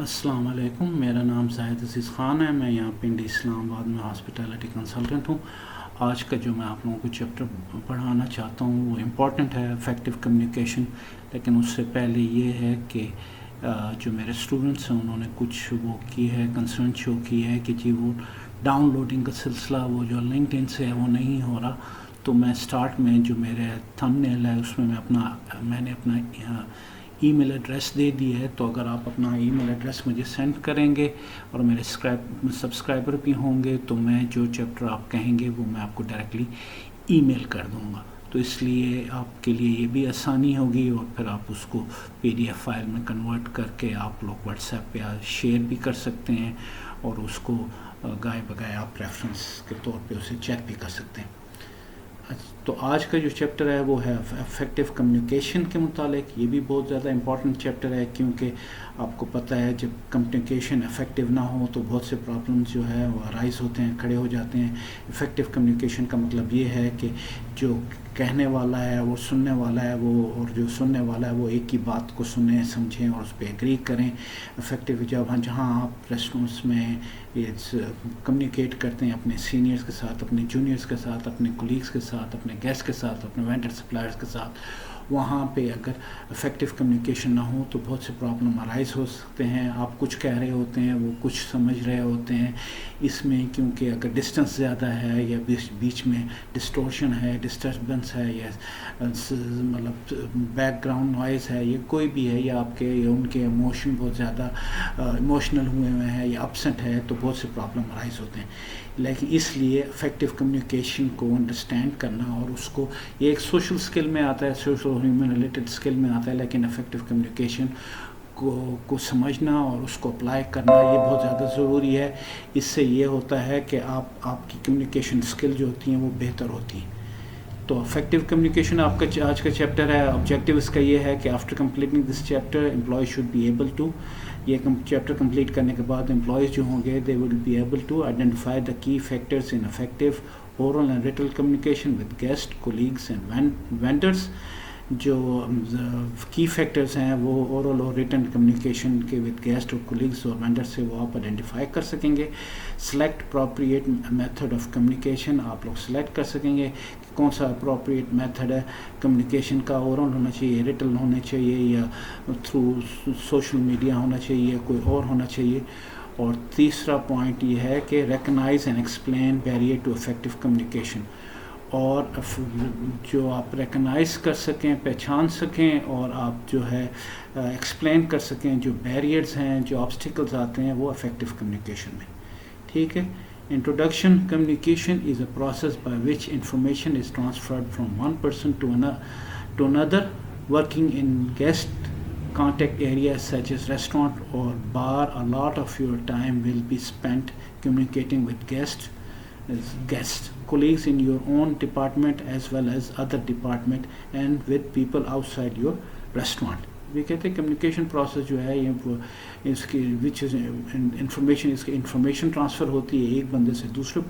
السلام علیکم، میرا نام زاہد عزیز خان ہے. میں یہاں پنڈی اسلام آباد میں ہاسپٹیلٹی کنسلٹنٹ ہوں. آج کا جو میں آپ لوگوں کو چیپٹر پڑھانا چاہتا ہوں وہ امپورٹنٹ ہے، افیکٹو کمیونیکیشن. لیکن اس سے پہلے یہ ہے کہ جو میرے اسٹوڈنٹس ہیں انہوں نے کچھ وہ کی ہے، کنسرن شو کی ہے کہ جی وہ ڈاؤن لوڈنگ کا سلسلہ وہ جو لنکڈ ان سے ہے وہ نہیں ہو رہا. تو میں اسٹارٹ میں جو میرے تھم نیل ہے اس میں میں نے اپنا ای میل ایڈریس دے دی ہے. تو اگر آپ اپنا ای میل ایڈریس مجھے سینڈ کریں گے اور میرے سبسکرائبر بھی ہوں گے تو میں جو چیپٹر آپ کہیں گے وہ میں آپ کو ڈائریکٹلی ای میل کر دوں گا. تو اس لیے آپ کے لیے یہ بھی آسانی ہوگی اور پھر آپ اس کو پی ڈی ایف فائل میں کنورٹ کر کے آپ لوگ واٹس ایپ پہ شیئر بھی کر سکتے ہیں اور اس کو گائے بگائے آپ ریفرنس کے طور پہ اسے چیک بھی کر سکتے ہیں. تو آج کا جو چیپٹر ہے وہ ہے افیکٹو کمیونیکیشن کے متعلق. یہ بھی بہت زیادہ امپورٹنٹ چیپٹر ہے کیونکہ آپ کو پتہ ہے جب کمیونیکیشن افیکٹو نہ ہو تو بہت سے پرابلمز جو ہے وہ رائز ہوتے ہیں، کھڑے ہو جاتے ہیں. افیکٹو کمیونیکیشن کا مطلب یہ ہے کہ جو کہنے والا ہے وہ سننے والا ہے اور جو سننے والا ہے وہ ایک ہی بات کو سنیں، سمجھیں اور اس پہ ایگری کریں. افیکٹو جہاں آپ ریسٹورینٹس میں کمیونیکیٹ کرتے ہیں اپنے سینئرز کے ساتھ، اپنے جونیئرز کے ساتھ، اپنے کولیگز کے ساتھ، اپنے گیسٹ کے ساتھ، اپنے وینڈر سپلائرز کے ساتھ، وہاں پہ اگر افیکٹو کمیونیکیشن نہ ہو تو بہت سے پرابلم ارائز ہو سکتے ہیں. آپ کچھ کہہ رہے ہوتے ہیں، وہ کچھ سمجھ رہے ہوتے ہیں. اس میں کیونکہ اگر ڈسٹنس زیادہ ہے یا بیچ میں ڈسٹورشن ہے، ڈسٹربنس ہے یا مطلب بیک گراؤنڈ نوائز ہے، یہ کوئی بھی ہے، یا آپ کے یا ان کے ایموشن بہت زیادہ ایموشنل ہوئے ہیں یا اپسٹ ہے تو بہت سے پرابلم ارائز ہوتے ہیں. لیکن اس لیے افیکٹو کمیونیکیشن کو انڈرسٹینڈ کرنا اور اس کو، یہ ایک سوشل اسکل میں آتا ہے، سوشل ہیومن ریلیٹڈ اسکل میں آتا ہے، لیکن افیکٹو کمیونیکیشن کو سمجھنا اور اس کو اپلائی کرنا یہ بہت زیادہ ضروری ہے. اس سے یہ ہوتا ہے کہ آپ کی کمیونیکیشن اسکل جو ہوتی ہیں وہ بہتر ہوتی ہیں. تو افیکٹو کمیونیکیشن آپ کا آج کا چیپٹر ہے. آبجیکٹیو اس کا یہ ہے کہ after completing this chapter employee should be able to, یہ چیپٹر کمپلیٹ کرنے کے بعد امپلائیز جو ہوں گے they will be able to identify the key factors in effective oral and written communication with guests, colleagues and vendors. جو کی factors ہیں وہ اورل اور ریٹن کمیونیکیشن کے وتھ گیسٹ اور کولیگس اور وینڈر سے وہ آپ آئیڈینٹیفائی کر سکیں گے. Select appropriate method of communication, آپ لوگ سلیکٹ کر سکیں گے کہ کون سا اپروپریٹ میتھڈ ہے کمیونیکیشن کا. اورل ہونا چاہیے، ریٹن ہونا چاہیے، یا تھرو سوشل میڈیا ہونا چاہیے، کوئی اور ہونا چاہیے. اور تیسرا پوائنٹ یہ ہے کہ recognise and explain barrier to effective communication, اور جو آپ ریکگنائز کر سکیں، پہچان سکیں اور آپ جو ہے ایکسپلین کر سکیں جو بیریئرز ہیں، جو آبسٹیکلز آتے ہیں وہ افیکٹو کمیونیکیشن میں. ٹھیک ہے. Introduction. Communication is a process by which information is transferred from one person to another working in guest contact areas such as restaurant or bar. A lot of your time will be spent communicating with guests, colleagues in your own department as well as other department, and with people outside your restaurant. یہ کہتے ہیں communication process جو ہے یہ اس کی وچ is information, اس کی information transfer ہوتی ہے ایک بندے سے دوسرے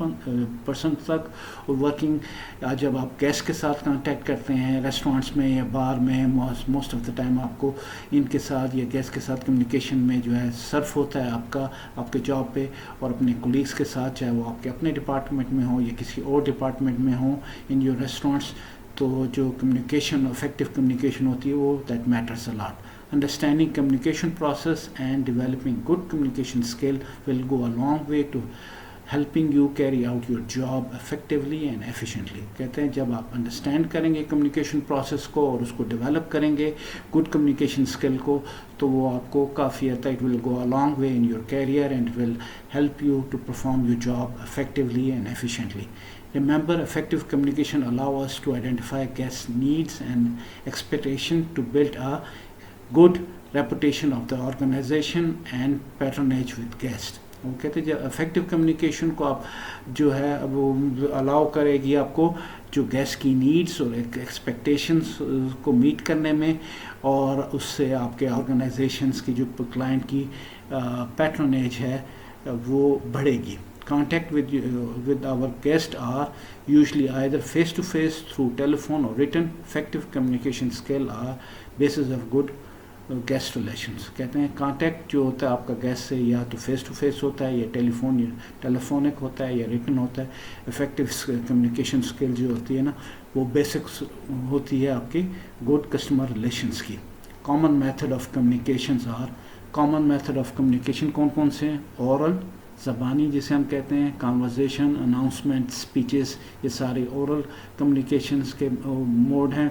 پرسن تک. اور ورکنگ جب آپ گیسٹ کے ساتھ کانٹیکٹ کرتے ہیں ریسٹورینٹس میں یا بار میں، موسٹ آف دا ٹائم آپ کو ان کے ساتھ یا گیسٹ کے ساتھ کمیونیکیشن میں جو ہے صرف ہوتا ہے آپ کے جاب پہ، اور اپنے کولیگس کے ساتھ، چاہے وہ آپ کے اپنے ڈپارٹمنٹ میں ہوں یا کسی اور ڈپارٹمنٹ میں ہوں ان یور ریسٹورینٹس. تو جو کمیونیکیشن افیکٹو کمیونیکیشن ہوتی ہے وہ that matters a lot. Understanding communication process and developing good communication skill will go a long way to helping you carry out your job effectively and efficiently. کہتے ہیں جب آپ understand کریں گے communication process کو اور اس کو ڈیولپ کریں گے گڈ کمیونیکیشن اسکل کو، تو وہ آپ کو کافی حد تک will go a long way in your career and will help you to perform your job effectively and efficiently. Remember, effective communication allows us to identify guests' needs and expectations to build a good reputation of the organization and patronage with guests. وہ کہتے ہیں جب effective communication کو آپ جو ہے وہ الاؤ کرے گی آپ کو جو گیسٹ کی نیڈس اور ایکسپیکٹیشنس کو میٹ کرنے میں، اور اس سے آپ کے آرگنائزیشنس کی جو کلائنٹ کی پیٹرونیج ہے وہ بڑھے گی. Contact with our guests are usually either face to face, through telephone or written. Effective communication skill are basis of good guest relations. کہتے ہیں کانٹیکٹ جو ہوتا ہے آپ کا گیسٹ سے یا تو فیس ٹو فیس ہوتا ہے یا ٹیلیفونک ہوتا ہے یا ریٹن ہوتا ہے. افیکٹو کمیونیکیشن اسکل جو ہوتی ہے نا وہ بیسکس ہوتی ہے آپ کی گڈ کسٹمر ریلیشنس کی. Common method of communications are. Common method of communication کون کون سے ہیں؟ اورل زبانی جسے ہم کہتے ہیں، کانورزیشن، اناؤنسمنٹ، اسپیچز، یہ سارے اورل کمیونیکیشنز کے موڈ ہیں.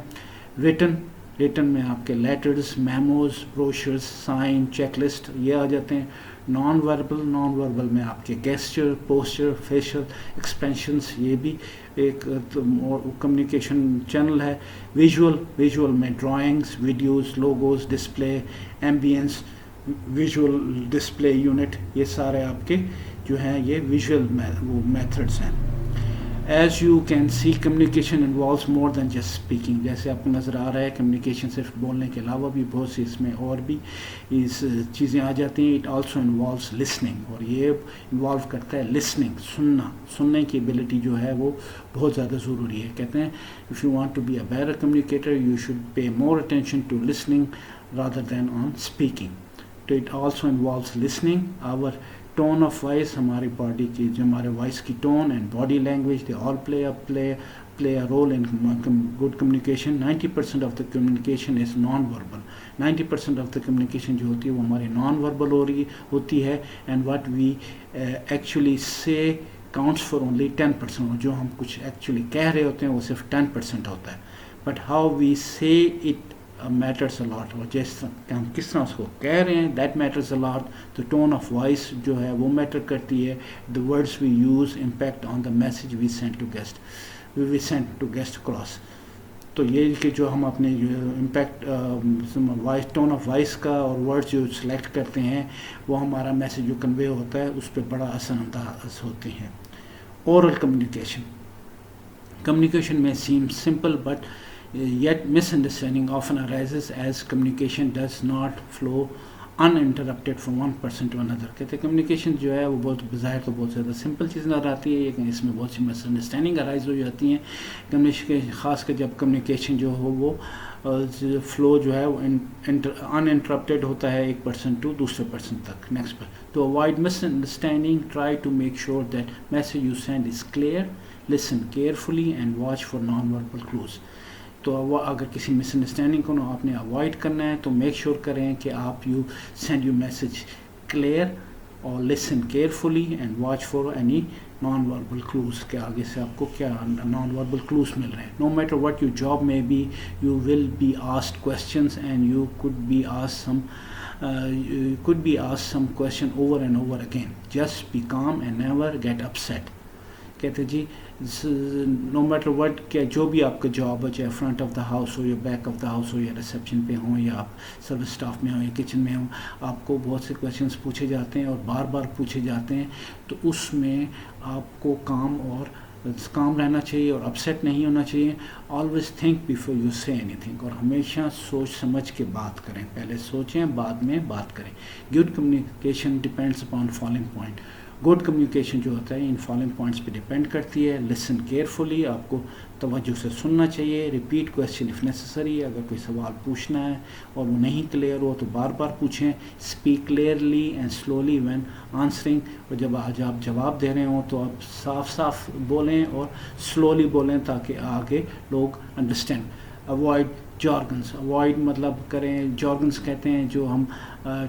ریٹن میں آپ کے letters, memos, brochures, sign, check list یہ آ جاتے ہیں. نان وربل میں آپ کے گیسچر، پوسچر، فیشل ایکسپریشنس یہ بھی ایک کمیونیکیشن چینل ہے. ویژول میں drawings, videos, logos, display, ambience, visual display unit, یہ سارے آپ کے جو ہیں یہ ویژول میتھڈس ہیں. As you can see communication involves more than just speaking. جیسے آپ کو نظر آ رہا ہے کمیونیکیشن صرف بولنے کے علاوہ بھی بہت سی اس میں اور بھی اس چیزیں آ جاتی ہیں. اٹ آلسو انوالوز لسننگ، اور یہ انوالو کرتا ہے لسننگ، سننے کی ایبلٹی جو ہے وہ بہت زیادہ ضروری ہے. کہتے ہیں if you want to be a better communicator you should pay more attention to listening rather than on speaking. تو it also involves listening. Our tone of voice, ہماری باڈی کی جو ہمارے وائس کی tone and body language they all play a role in good communication. 90% of the communication is non verbal. 90% of the communication جو ہوتی ہے وہ ہماری نان وربل ہوتی ہے. And what we actually say counts for only 10%. جو ہم کچھ ایکچولی کہہ رہے ہوتے ہیں وہ صرف 10% ہوتا ہے. بٹ ہاؤ وی سے اٹ میٹرس اے لاٹ. اور جس کہ ہم کس طرح اس کو کہہ رہے ہیں دیٹ میٹرس اے لاٹ. تو ٹون آف وائس جو ہے وہ میٹر کرتی ہے. The words we use impact on the message we send to guest across. تو یہ کہ جو ہم اپنے جو impact voice tone of voice کا اور ورڈس جو سلیکٹ کرتے ہیں وہ ہمارا میسج جو کنوے ہوتا ہے اس پہ بڑا اثر انداز ہوتے ہیں. Oral communication may seem simple but yet misunderstanding often arises as communication does not flow uninterrupted from one person to another. کہتے ہیں کمیونیکیشن جو ہے وہ بہت بظاہر تو بہت زیادہ سمپل چیز نظر آتی ہے لیکن اس میں بہت سی مس انڈرسٹینڈنگ ارائز ہو جاتی ہیں. کمیونیکیشن خاص کر جب کمیونیکیشن جو ہو وہ فلو جو ہے وہ انٹرپٹیڈ ہوتا ہے ایک پرسن ٹو دوسرے پرسن تک نیکسٹ پر. تو avoid misunderstanding try to make sure that message you send is clear. Listen carefully and watch for non verbal clues. تو اگر کسی مس انڈرسٹینڈنگ کو آپ نے اوائڈ کرنا ہے تو میک شیور کریں کہ آپ you send you message clear اور listen carefully and watch for any non verbal clues کہ آگے سے آپ کو کیا نان وربل کلوز مل رہے ہیں. No matter what your job میں be you will be asked questions and you could be asked some question over and over again. Just be calm and never get upset. کہتے جی no matter what کیا جو بھی آپ کا job ہو چاہے front of the house ہو یا back of the house ہو یا ریسیپشن پہ ہوں یا آپ سروس اسٹاف میں ہوں یا کچن میں ہوں آپ کو بہت سے کویشچنس پوچھے جاتے ہیں اور بار بار پوچھے جاتے ہیں. تو اس میں آپ کو کام رہنا چاہیے اور اپسیٹ نہیں ہونا چاہیے. آلویز تھنک بیفور یو سے اینی تھنگ. اور ہمیشہ سوچ سمجھ کے بات کریں. پہلے سوچیں بعد میں بات کریں. Good communication depends upon following point. Good communication جو ہوتا ہے ان فالوئنگ پوائنٹس پہ ڈپینڈ کرتی ہے. لسن کیئرفلی، آپ کو توجہ سے سننا چاہیے. ریپیٹ کویسچن اف نیسسری، اگر کوئی سوال پوچھنا ہے اور وہ نہیں کلیئر ہو تو بار بار پوچھیں. Speak clearly and slowly when answering. اور جب آج آپ جواب دے رہے ہوں تو آپ صاف بولیں اور سلولی بولیں تاکہ آگے لوگ انڈرسٹینڈ. Avoid jargons. اوائڈ مطلب کریں جارگنس کہتے ہیں جو ہم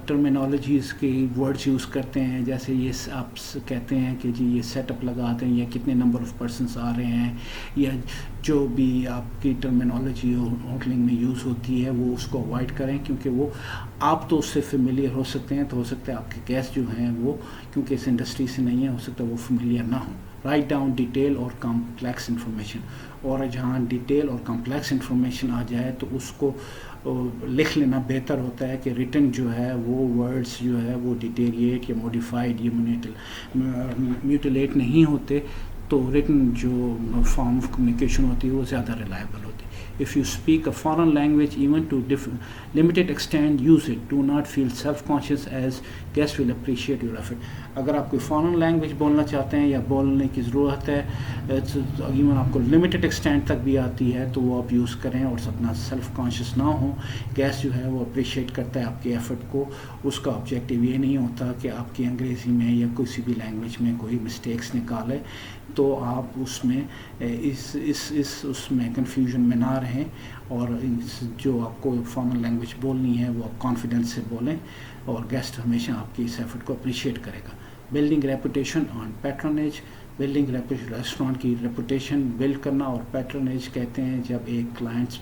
ٹرمینالوجیز کی ورڈز یوز کرتے ہیں. جیسے یہ آپ کہتے ہیں کہ جی یہ سیٹ اپ لگاتے ہیں یا کتنے نمبر آف پرسنس آ رہے ہیں یا جو بھی آپ کی ٹرمینالوجی ہوٹلنگ میں یوز ہوتی ہے وہ اس کو اوائڈ کریں کیونکہ وہ آپ تو اس سے فیملیئر ہو سکتے ہیں. تو ہو سکتا ہے آپ کے گیسٹ جو ہیں وہ کیونکہ اس انڈسٹری سے نہیں ہیں ہو سکتا ہے وہ فیملیئر نہ ہوں. رائٹ ڈاؤن ڈیٹیل اور کمپلیکس انفارمیشن. اور جہاں ڈیٹیل اور کمپلیکس انفارمیشن آ جائے تو اس کو لکھ لینا بہتر ہوتا ہے کہ ریٹن جو ہے وہ ورڈز جو ہے وہ ڈیٹیلیٹ یا موڈیفائڈ یا میوٹیلیٹ نہیں ہوتے. تو ریٹن جو فارم آف کمیونیکیشن ہوتی ہے وہ زیادہ ریلائبل ہوتی ہے. If you speak a foreign language, even to limited extent, use it. Do not feel self-conscious, as guests will appreciate your effort. اگر آپ کوئی فارن لینگویج بولنا چاہتے ہیں یا بولنے کی ضرورت ہے ایون آپ کو لمیٹڈ ایکسٹینٹ تک بھی آتی ہے تو وہ آپ یوز کریں اور اپنا سیلف کانشیس نہ ہوں. گیسٹ جو ہے وہ اپریشیٹ کرتا ہے آپ کے ایفرٹ کو. اس کا آبجیکٹیو یہ نہیں ہوتا کہ آپ کی انگریزی میں یا کسی بھی لینگویج میں کوئی مسٹیکس نکالے تو آپ اس میں اس میں کنفیوژن میں نہ رہیں اور جو آپ کو فارمل لینگویج بولنی ہے وہ آپ کانفیڈنس سے بولیں اور گیسٹ ہمیشہ آپ کی اس ایفرٹ کو اپریشیٹ کرے گا. بلڈنگ ریپوٹیشن آن پیٹرنیج. بلڈنگ ریسٹورانٹ کی ریپوٹیشن بلڈ کرنا اور پیٹرنیج کہتے ہیں جب ایک کلائنٹس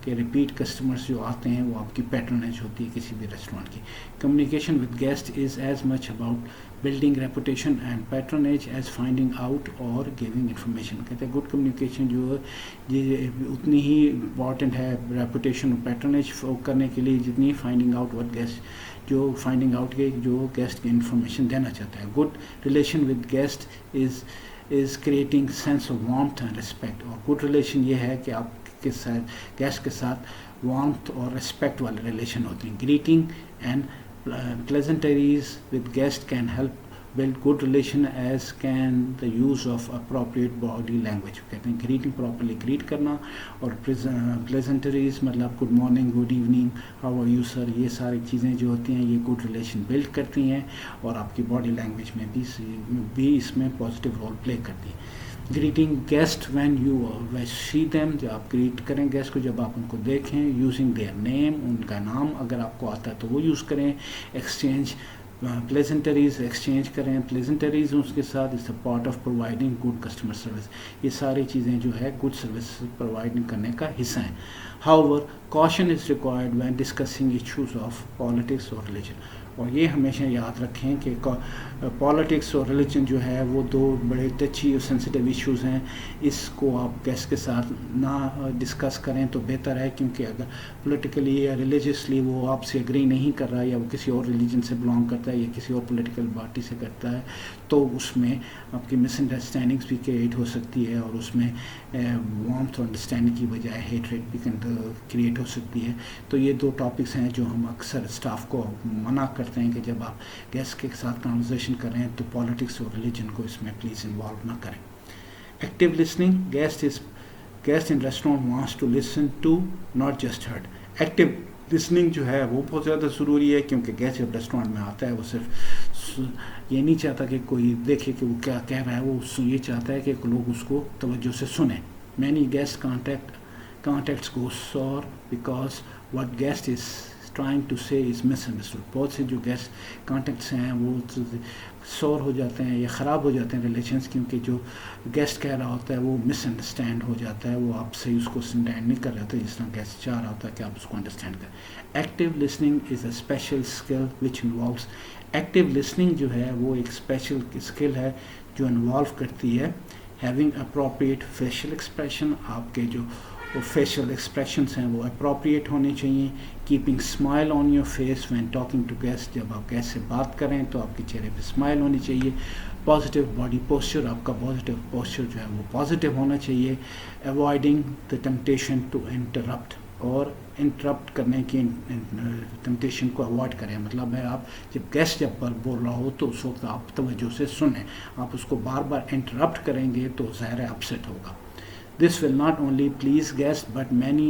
کے ریپیٹ کسٹمرز جو آتے ہیں وہ آپ کی پیٹرنیج ہوتی ہے کسی بھی ریسٹورانٹ کی. Communication with guest is as much about building reputation and پیٹرنیج as finding out اور گیونگ انفارمیشن. کہتے ہیں گڈ کمیونیکیشن جو ہے یہ اتنی ہی امپورٹنٹ ہے ریپوٹیشن اور پیٹرنیج کرنے کے لیے جتنی فائنڈنگ آؤٹ وٹ گیسٹ جو فائنڈنگ آؤٹ کے جو گیسٹ کی انفارمیشن دینا چاہتا ہے. Good relation with guest is creating sense of warmth and respect. اور گڈ ریلیشن یہ ہے کہ آپ کے ساتھ گیسٹ کے ساتھ وارمتھ اور رسپیکٹ والے ریلیشن ہوتے ہیں. Greeting and pleasantries with guests can help build good relation, as can the use of appropriate body language. کہتے ہیں greeting properly greet کرنا اور pleasantries مطلب good morning, good evening, how are you sir, یہ ساری چیزیں جو ہوتی ہیں یہ good relation build کرتی ہیں اور آپ کی body language میں بھی اس میں positive role play کرتی ہیں. Greeting guest when you see them. جب آپ گریٹ کریں گیسٹ کو جب آپ ان کو دیکھیں. یوزنگ دیئر نیم, ان کا نام اگر آپ کو آتا ہے تو وہ یوز کریں. ایکسچینج پلیزنٹریز ایکسچینج کریں. پلیزنٹریز اس کے ساتھ is a part of providing good customer service. یہ ساری چیزیں جو ہے گڈ سروس پرووائڈنگ کرنے کا حصہ ہیں. However, caution is required when discussing issues of politics or religion. اور یہ ہمیشہ یاد رکھیں کہ پالیٹکس اور ریلیجن جو ہے وہ دو بڑے ٹچی اور سینسیٹیو ایشوز ہیں. اس کو آپ گیسٹ کے ساتھ نہ ڈسکس کریں تو بہتر ہے, کیونکہ اگر پولیٹیکلی یا ریلیجیسلی وہ آپ سے اگری نہیں کر رہا یا وہ کسی اور ریلیجن سے بلانگ کرتا ہے یا کسی اور پولیٹیکل پارٹی سے کرتا ہے تو اس میں آپ کی مس انڈرسٹینڈنگس بھی کریٹ ہو سکتی ہے اور اس میں وارمتھ اور انڈرسٹینڈنگ کی بجائے ہیٹریٹ بھی کریٹ ہو سکتی ہے. تو یہ دو ٹاپکس ہیں جو ہم اکثر اسٹاف کو منع کرتے ہیں کہ جب آپ گیسٹ کے ساتھ کنورسیشن کریں تو پالیٹکس اور ریلیجن کو اس میں پلیز انوالو نہ کریں. Active listening. Guest in restaurant wants to listen to not just heard. Active listening جو ہے وہ بہت زیادہ ضروری ہے, کیونکہ گیسٹ جب ریسٹورینٹ میں آتا ہے وہ صرف یہ نہیں چاہتا کہ کوئی دیکھے کہ وہ کیا کہہ رہا ہے, وہ یہ چاہتا ہے کہ لوگ اس کو توجہ سے سنیں. Many guest contacts go sour because what guest is trying to say is misunderstood. بہت سے جو گیسٹ کانٹیکٹس ہیں وہ سور ہو جاتے ہیں یا خراب ہو جاتے ہیں ریلیشنس, کیونکہ جو گیسٹ کہہ رہا ہوتا ہے وہ مس انڈرسٹینڈ ہو جاتا ہے, وہ آپ سے اس کو انڈرسٹینڈ نہیں کر رہا ہوتا جس طرح گیسٹ چاہ رہا ہوتا ہے کہ آپ اس کو انڈرسٹینڈ کریں. Active listening is a special skill which involves. Active listening جو ہے وہ ایک اسپیشل اسکل ہے جو انوالو کرتی ہے ہیونگ اپروپریٹ فیشیل ایکسپریشن. آپ کے جو فیشیل ایکسپریشنس ہیں وہ اپروپریٹ ہونے چاہیے. Keeping smile on your face when talking to guest. جب آپ گیسٹ سے بات کریں تو آپ کے چہرے پہ اسمائل ہونی چاہیے. Positive body posture. آپ کا پازیٹیو پوسچر جو ہے وہ پازیٹیو ہونا چاہیے. Avoiding the temptation to interrupt. اور انٹرپٹ کرنے کی ٹیمپٹیشن کو اوائڈ کریں. مطلب ہے آپ جب گیسٹ جب بول رہا ہو تو اس وقت آپ توجہ سے سنیں. آپ اس کو بار بار انٹرپٹ کریں گے تو ظاہر ہے اپسیٹ ہوگا. This will not only please guests but many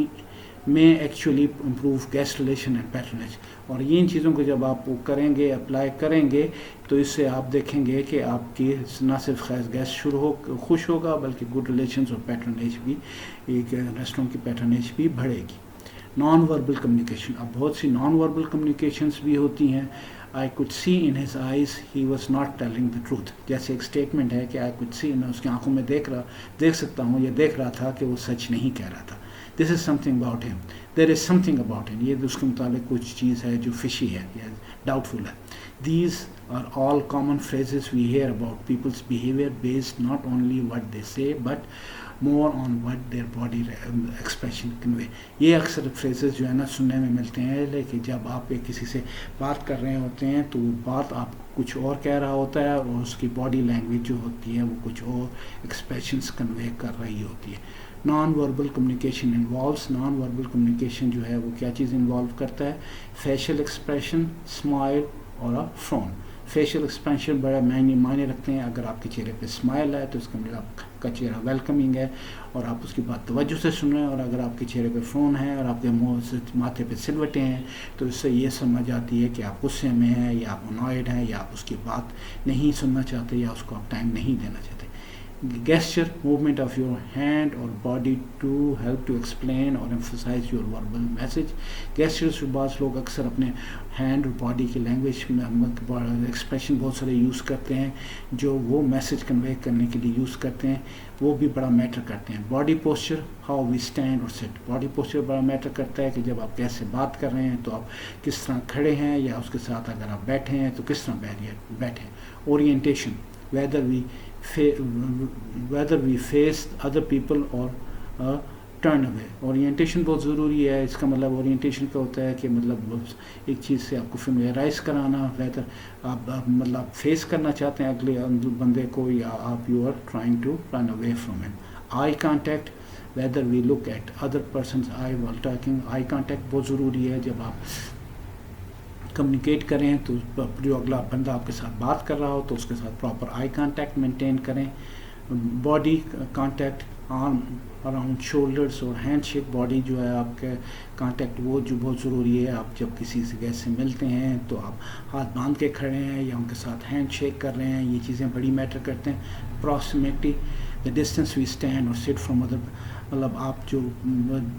may actually improve guest relation and patronage. اور ان چیزوں کو جب آپ کریں گے اپلائی کریں گے تو اس سے آپ دیکھیں گے کہ آپ کی نہ صرف گیسٹ خوش ہوگا بلکہ گڈ ریلیشنز اور پیٹرنیج بھی ایک ریسٹورینٹ کی پیٹرنیج بھی بڑھے گی. Non verbal communication. اب بہت سی نان وربل کمیونیکیشنس بھی ہوتی ہیں. I could see in his eyes he was not telling the truth. جیسے ایک اسٹیٹمنٹ ہے کہ I could see, میں اس کی آنکھوں میں دیکھ سکتا ہوں یا دیکھ رہا تھا کہ وہ سچ نہیں کہہ رہا تھا. This is something about him. There is something about him. یہ اس کے متعلق کچھ چیز ہے جو فشی ہے یا ڈاؤٹ فل ہے. These are all common phrases we hear about people's behavior based not only what they say but more on what their body expression convey. یہ اکثر فریزز جو ہے نا سننے میں ملتے ہیں, لیکن جب آپ کسی سے بات کر رہے ہوتے ہیں تو وہ بات آپ کچھ اور کہہ رہا ہوتا ہے اور اس کی باڈی لینگویج جو ہوتی ہے وہ کچھ اور ایکسپریشنس کنوے کر رہی ہوتی ہے. Non verbal communication involves, non verbal communication جو ہے وہ کیا چیز انوالو کرتا ہے؟ فیشل ایکسپریشن، اسمائل اور فرون. فیشل ایکسپریشن بڑا معنی رکھتے ہیں. اگر آپ کے چہرے پہ اسمائل ہے تو اس کا مطلب آپ کا چہرہ ویلکمنگ ہے اور آپ اس کی بات توجہ سے سن رہے ہیں. اور اگر آپ کے چہرے پہ فرون ہے اور آپ کے ماتھے پہ سلوٹیں ہیں تو اس سے یہ سمجھ آتی ہے کہ آپ غصے میں ہیں یا آپ انوائڈ ہیں یا آپ اس کی بات نہیں سننا چاہتے یا اس کو آپ ٹائم نہیں دینا چاہتے. Gesture, movement of your hand or body to help to explain or emphasize your verbal message. Gestures بعض لوگ اکثر اپنے ہینڈ اور باڈی کی لینگویج میں ایکسپریشن بہت سارے یوز کرتے ہیں جو وہ میسج کنوے کرنے کے لیے یوز کرتے ہیں، وہ بھی بڑا میٹر کرتے ہیں. Body posture, how we stand or sit. Body posture بڑا میٹر کرتا ہے کہ جب آپ کیسے بات کر رہے ہیں تو آپ کس طرح کھڑے ہیں یا اس کے ساتھ اگر آپ بیٹھے ہیں تو کس طرح بیٹھے. Orientation, whether we face other people or turn away. Orientation بہت ضروری ہے. اس کا مطلب اورینٹیشن کا ہوتا ہے کہ مطلب ایک چیز سے آپ کو فیملیرائز کرانا، ویدر آپ مطلب فیس کرنا چاہتے ہیں اگلے بندے کو یا آپ you are trying to run away from ہم. Eye contact, whether we look at other person's eye while talking. Eye contact بہت ضروری ہے. جب آپ کمیونیکیٹ کریں تو جو اگلا بندہ آپ کے ساتھ بات کر رہا ہو تو اس کے ساتھ پراپر آئی کانٹیکٹ مینٹین کریں. باڈی کانٹیکٹ، آرم اراؤنڈ شولڈرس اور ہینڈ شیک. باڈی جو ہے آپ کے کانٹیکٹ وہ جو بہت ضروری ہے. آپ جب کسی سے گیسٹ سے ملتے ہیں تو آپ ہاتھ باندھ کے کھڑے ہیں یا ان کے ساتھ ہینڈ شیک کر رہے ہیں، یہ چیزیں بڑی میٹر کرتے ہیں. Proximity, the distance we stand or sit from other. مطلب آپ جو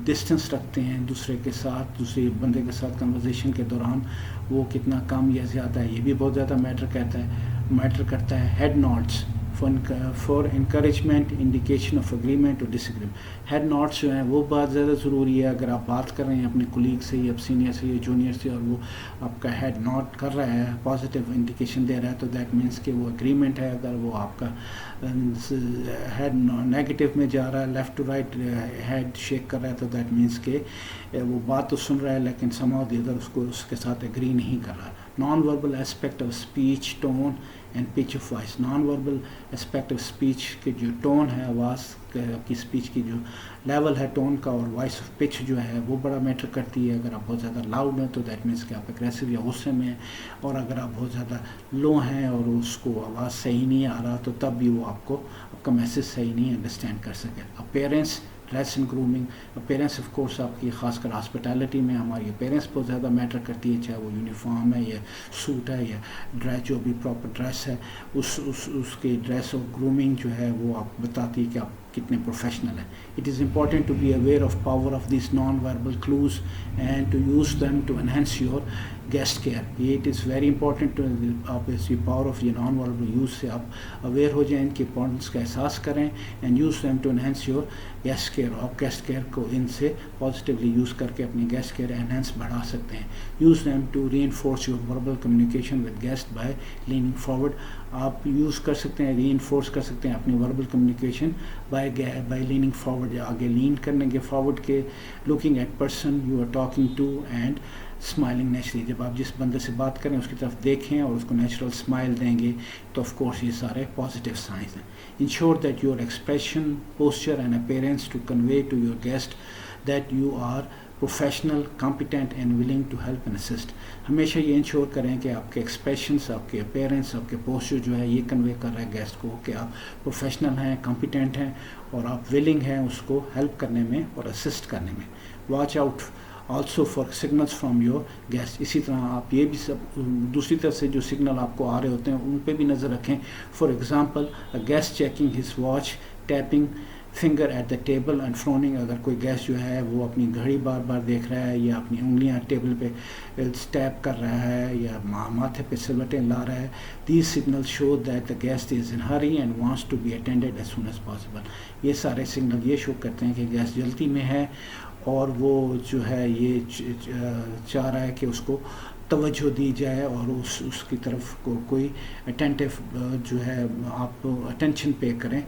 ڈسٹینس رکھتے ہیں دوسرے کے ساتھ، دوسرے بندے کے ساتھ کنورزیشن کے دوران، وہ کتنا کم یا زیادہ ہے، یہ بھی بہت زیادہ میٹر کرتا ہے. Head nods for encouragement, indication of agreement اور ڈس ایگریمنٹ. ہیڈ نوڈس جو ہیں وہ بہت زیادہ ضروری ہے. اگر آپ بات کر رہے ہیں اپنے کولیگ سے یا سینئر سے یا جونیئر سے اور وہ آپ کا ہیڈ نوڈ کر رہا ہے، پازیٹیو انڈیکیشن دے رہا ہے، تو دیٹ مینس کہ وہ اگریمنٹ ہے. اگر وہ آپ کا ہیڈ نیگیٹو میں جا رہا ہے، left to right head shake کر رہا ہے، تو دیٹ مینس کہ وہ بات تو سن رہا ہے لیکن سمہاؤ دی ادر اس کے ساتھ اگری نہیں کر رہا. Non verbal aspect of speech, tone and pitch of voice. Non verbal aspect of speech کے جو ٹون ہے، آواز کی اسپیچ کی جو لیول ہے ٹون کا، اور وائس آف پچ جو ہے وہ بڑا میٹر کرتی ہے. اگر آپ بہت زیادہ لاؤڈ ہیں تو دیٹ مینس کہ آپ اگریسو یا غصے میں ہیں، اور اگر آپ بہت زیادہ لو ہیں اور اس کو آواز صحیح نہیں آ رہا تو تب بھی وہ آپ کا میسج صحیح نہیں انڈرسٹینڈ کر سکے. Appearance, dress and grooming. Appearance of course آپ کی خاص کر ہاسپٹیلٹی میں ہماری اپیرنس بہت زیادہ میٹر کرتی ہے، چاہے وہ یونیفارم ہے یا سوٹ ہے یا ڈریس، جو بھی پراپر ڈریس ہے اس کی ڈریس اور گرومنگ جو ہے وہ آپ بتاتی ہے کہ آپ کتنے پروفیشنل ہیں. It is important to be aware of power of these non-verbal clues and to use them to enhance your guest care. It is very important to آپ اس کی پاور آف یہ نان وربل یوز سے آپ aware ہو جائیں، ان کی importance کا احساس کریں، and use them to enhance your guest care. آپ گیسٹ کیئر کو ان سے پازیٹیولی یوز کر کے اپنی گیسٹ کیئر انہینس بڑھا سکتے ہیں. Use them to reinforce your verbal communication with guest by leaning forward. آپ یوز کر سکتے ہیں، ری انفورس کر سکتے ہیں اپنی verbal communication by leaning forward, یا آگے لین کرنے کے فارورڈ کے، looking at person you are talking to and smiling naturally. جب آپ جس بندے سے بات کریں اس کی طرف دیکھیں اور اس کو نیچرل اسمائل دیں گے تو آف کورس یہ سارے پازیٹیو سائنس ہیں. Ensure that your expression, posture and appearance to convey to your guest that you are professional, competent and willing to help and assist. ہمیشہ یہ انشور کریں کہ آپ کے ایکسپریشنس، آپ کے اپیرنس، آپ کے پوسچر جو ہے یہ کنوے کر رہے ہیں گیسٹ کو کہ آپ پروفیشنل ہیں، کمپیٹنٹ ہیں اور آپ ولنگ ہیں اس کو ہیلپ کرنے میں اور اسسٹ کرنے میں. Watch out also for signals from your guest. اسی طرح آپ یہ بھی سب دوسری طرف سے جو سگنل آپ کو آ رہے ہوتے ہیں ان پہ بھی نظر رکھیں. For example guest checking his watch, tapping finger at the table and frowning. اگر کوئی گیسٹ جو ہے وہ اپنی گھڑی بار بار دیکھ رہا ہے یا اپنی انگلیاں ٹیبل پہ ٹیپ کر رہا ہے یا ماتھے پہ سلوٹیں لا رہا ہے، these signal show that the guest is in hurry and wants to be attended as soon as possible. یہ سارے سگنل یہ شو کرتے ہیں کہ گیسٹ جلدی میں ہے اور وہ جو ہے یہ چاہ رہا ہے کہ اس کو توجہ دی جائے اور اس کی طرف کوئی اٹینٹیو جو ہے آپ اٹینشن پے کریں.